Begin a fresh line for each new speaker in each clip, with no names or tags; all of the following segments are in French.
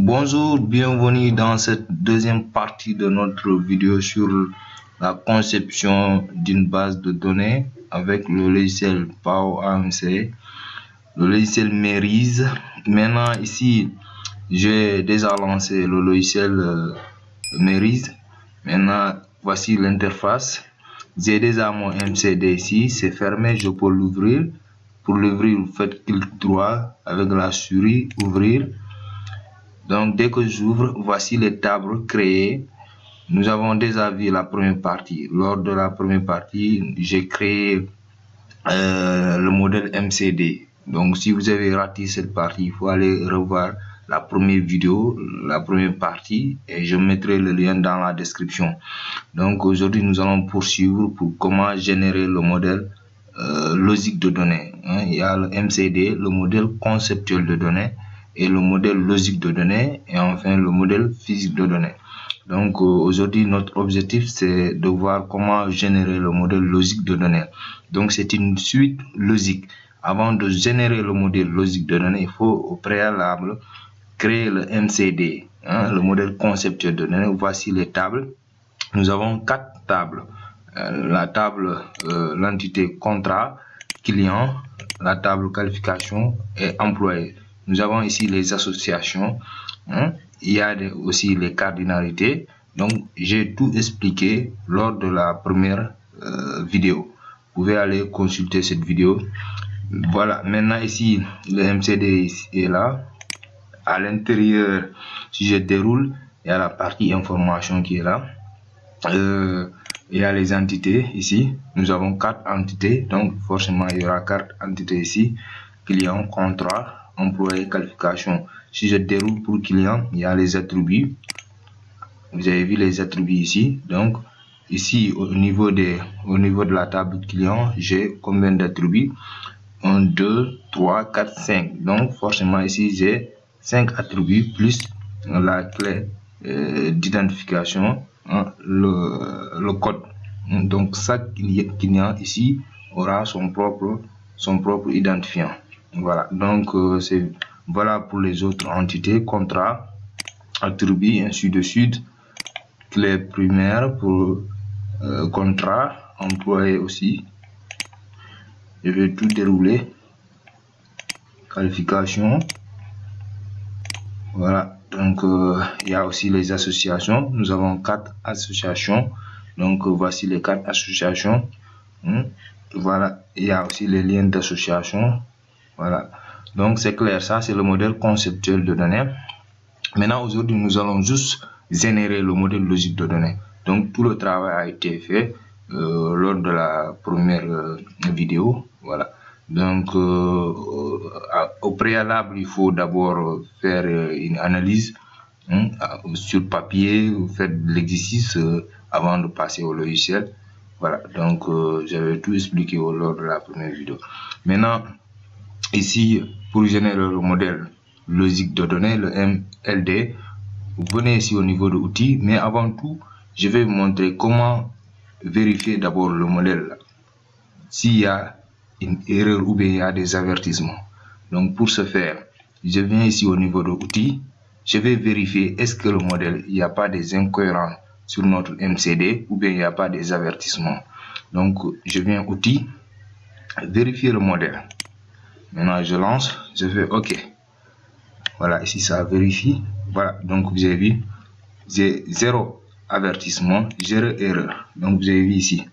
Bonjour, bienvenue dans cette deuxième partie de notre vidéo sur la conception d'une base de données avec le logiciel Power AMC, le logiciel Merise. Maintenant ici, j'ai déjà lancé le logiciel Merise. Maintenant, voici l'interface. J'ai déjà mon MCD ici, c'est fermé, je peux l'ouvrir. Pour l'ouvrir, vous faites clic droit avec la souris, ouvrir. Donc, dès que j'ouvre, voici les tables créées. Nous avons déjà vu la première partie. Lors de la première partie, j'ai créé le modèle MCD. Donc, si vous avez raté cette partie, il faut aller revoir la première vidéo, la première partie, et je mettrai le lien dans la description. Donc, aujourd'hui, nous allons poursuivre pour comment générer le modèle logique de données. Il y a le MCD, le modèle conceptuel de données, et le modèle logique de données, et enfin le modèle physique de données. Donc aujourd'hui, notre objectif, c'est de voir comment générer le modèle logique de données. Donc c'est une suite logique. Avant de générer le modèle logique de données, il faut au préalable créer le MCD, le modèle conceptuel de données. Voici les tables. Nous avons 4 tables. La table, l'entité contrat, client, la table qualification et employé. Nous avons ici les associations. Il y a aussi les cardinalités. Donc, j'ai tout expliqué lors de la première vidéo. Vous pouvez aller consulter cette vidéo. Voilà, maintenant ici, le MCD est là. À l'intérieur, si je déroule, il y a la partie information qui est là. Il y a les entités ici. Nous avons 4 entités. Donc, forcément, il y aura 4 entités ici. Client, contrat, employé, qualification. Si je déroule pour client, il y a les attributs. Vous avez vu les attributs ici. Donc, ici, au niveau de la table client, j'ai combien d'attributs? 1, 2, 3, 4, 5. Donc, forcément, ici, j'ai 5 attributs plus la clé d'identification, le code. Donc, chaque client ici aura son propre identifiant. Voilà, donc c'est voilà pour les autres entités, contrat, attribut, ainsi de suite. Clé primaire pour contrat, employé aussi. Je vais tout dérouler. Qualification. Voilà, donc il y a aussi les associations. Nous avons 4 associations. Donc voici les 4 associations. Voilà, il y a aussi les liens d'association. Voilà, donc c'est clair, ça c'est le modèle conceptuel de données. Maintenant, aujourd'hui, nous allons juste générer le modèle logique de données. Donc tout le travail a été fait lors de la première vidéo. Voilà. Donc au préalable, il faut d'abord faire une analyse sur papier, faire de l'exercice avant de passer au logiciel. Voilà, donc j'avais tout expliqué lors de la première vidéo. Maintenant, ici, pour générer le modèle logique de données, le MLD, vous venez ici au niveau de outils, mais avant tout, je vais vous montrer comment vérifier d'abord le modèle. S'il y a une erreur ou bien il y a des avertissements. Donc pour ce faire, je viens ici au niveau de outils, je vais vérifier est-ce que le modèle, il n'y a pas des incohérences sur notre MCD ou bien il n'y a pas des avertissements. Donc je viens outils, vérifier le modèle. Maintenant je lance, je fais OK. Voilà, ici ça vérifie. Voilà, donc vous avez vu, j'ai 0 avertissement, 0 erreur. Donc vous avez vu ici.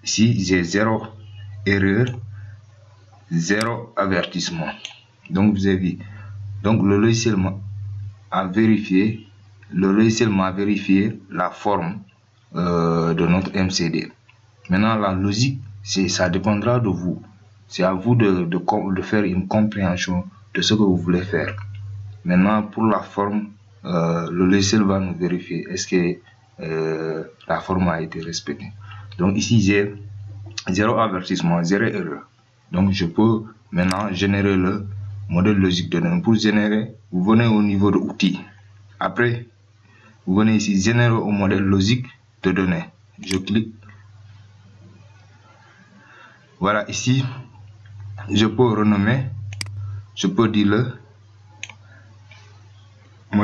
Ici, j'ai 0 erreur, 0 avertissement. Donc vous avez vu. Donc le logiciel m'a vérifié. Le logiciel m'a vérifié la forme de notre MCD. Maintenant, la logique, ça dépendra de vous. C'est à vous de faire une compréhension de ce que vous voulez faire. Maintenant, pour la forme, le logiciel va nous vérifier est-ce que la forme a été respectée. Donc ici, j'ai 0 avertissement, 0 erreur. Donc je peux maintenant générer le modèle logique de données. Pour générer, vous venez au niveau de outils. Après, vous venez ici, générer au modèle logique de données. Je clique. Voilà, ici, je peux renommer, je peux dire le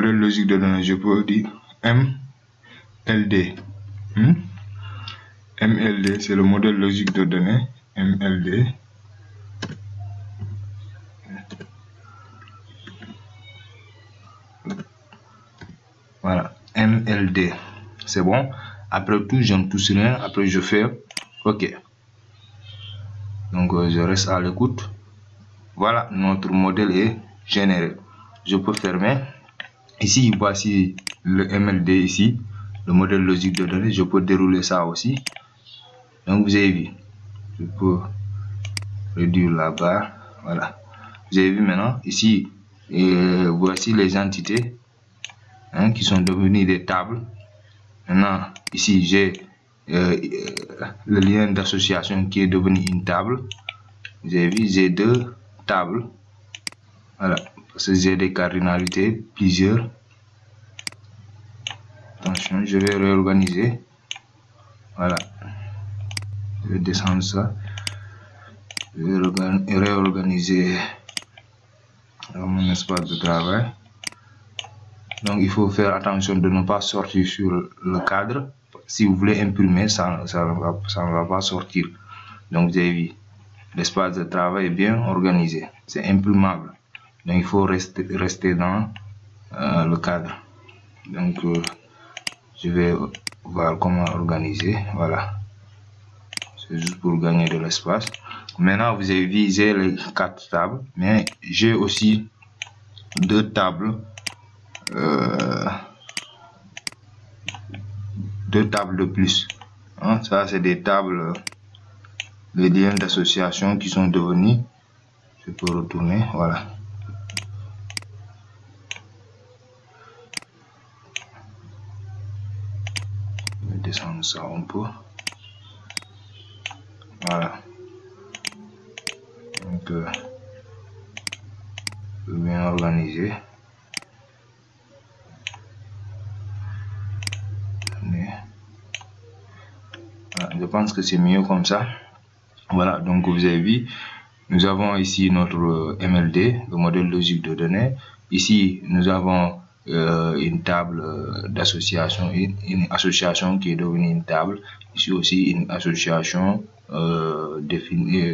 modèle logique de données, je peux dire MLD. MLD, c'est le modèle logique de données. MLD. Voilà, MLD. C'est bon. Après tout, je ne touche rien. Après, je fais OK. Donc, je reste à l'écoute. Voilà, notre modèle est généré. Je peux fermer. Ici, voici le MLD ici, le modèle logique de données. Je peux dérouler ça aussi. Donc, vous avez vu. Je peux réduire la barre. Voilà. Vous avez vu maintenant. Ici, voici les entités qui sont devenues des tables. Maintenant, ici, j'ai le lien d'association qui est devenu une table. Vous avez vu, j'ai deux tables. Voilà, parce que j'ai des cardinalités, plusieurs. Attention, je vais réorganiser. Voilà. Je vais descendre ça. Je vais réorganiser mon espace de travail. Donc, il faut faire attention de ne pas sortir sur le cadre. Si vous voulez imprimer, ça ne va pas sortir. Donc, vous avez vu, l'espace de travail est bien organisé. C'est imprimable. Donc, il faut rester dans le cadre. Donc, je vais voir comment organiser. Voilà. C'est juste pour gagner de l'espace. Maintenant, vous avez visé les 4 tables. Mais j'ai aussi 2 tables. 2 tables de plus. Ça, c'est des tables, les liens d'association qui sont devenus. Je peux retourner. Voilà. Je vais descendre ça un peu. Voilà. Donc, bien organisé. Voilà, je pense que c'est mieux comme ça. Voilà, donc vous avez vu, nous avons ici notre MLD, le modèle logique de données. Ici, nous avons une table d'association, une association qui est devenue une table. Ici aussi, une association définie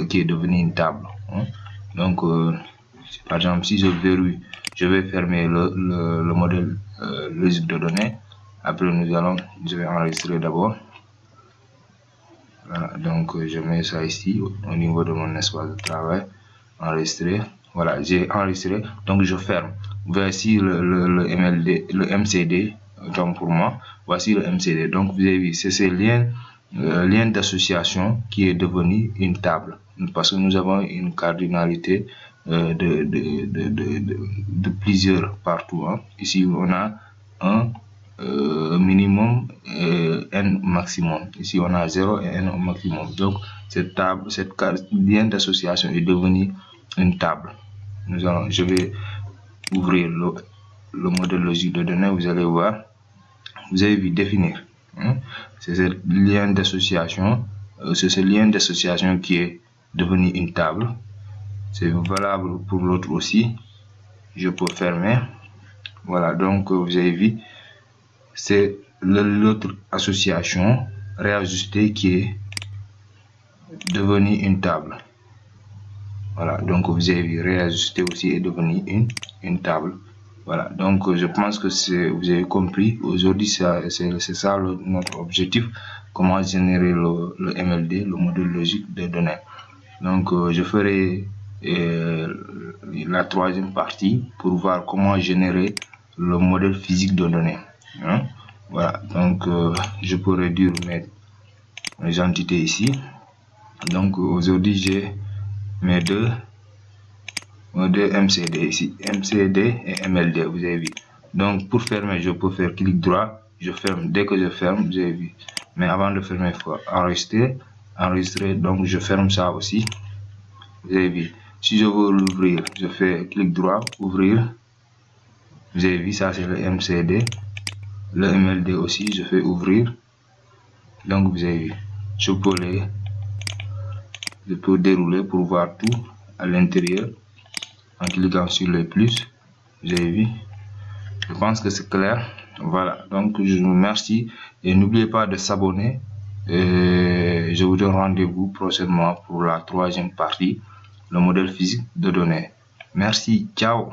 qui est devenue une table. Donc, par exemple, si je verrouille, je vais fermer le modèle logique de données. Après, je vais enregistrer d'abord. Voilà, donc je mets ça ici au niveau de mon espace de travail. Enregistrer. Voilà, j'ai enregistré. Donc, je ferme. Voici le MLD, le MCD. Donc, pour moi, voici le MCD. Donc, vous avez vu, c'est ce lien d'association qui est devenu une table. Parce que nous avons une cardinalité de plusieurs partout. Ici, on a un minimum n maximum. Ici, on a 0 et n maximum. Donc, cette lien d'association est devenue une table. Je vais ouvrir le modèle logique de données. Vous allez voir. Vous avez vu définir. C'est ce lien d'association. C'est ce lien d'association qui est devenu une table. C'est valable pour l'autre aussi. Je peux fermer. Voilà, donc vous avez vu, c'est l'autre association réajustée qui est devenue une table. Voilà, donc vous avez vu, réajustée aussi est devenue une table. Voilà, donc je pense que vous avez compris. Aujourd'hui, c'est ça notre objectif. Comment générer le MLD, le modèle logique de données. Donc, je ferai la troisième partie pour voir comment générer le modèle physique de données. Voilà, donc je peux réduire mes entités ici. Donc, aujourd'hui, j'ai mes deux MCD ici, MCD et MLD, vous avez vu. Donc, pour fermer, je peux faire clic droit, je ferme. Dès que je ferme, vous avez vu. Mais avant de fermer, il faut enregistrer. Donc, je ferme ça aussi. Vous avez vu. Si je veux l'ouvrir, je fais clic droit, ouvrir. Vous avez vu, ça c'est le MCD. Le MLD aussi, je fais ouvrir. Donc, vous avez vu. Je peux dérouler pour voir tout à l'intérieur en cliquant sur les plus. Vous avez vu? Je pense que c'est clair. Voilà, donc je vous remercie et n'oubliez pas de s'abonner. Je vous donne rendez-vous prochainement pour la troisième partie, le modèle physique de données. Merci, ciao.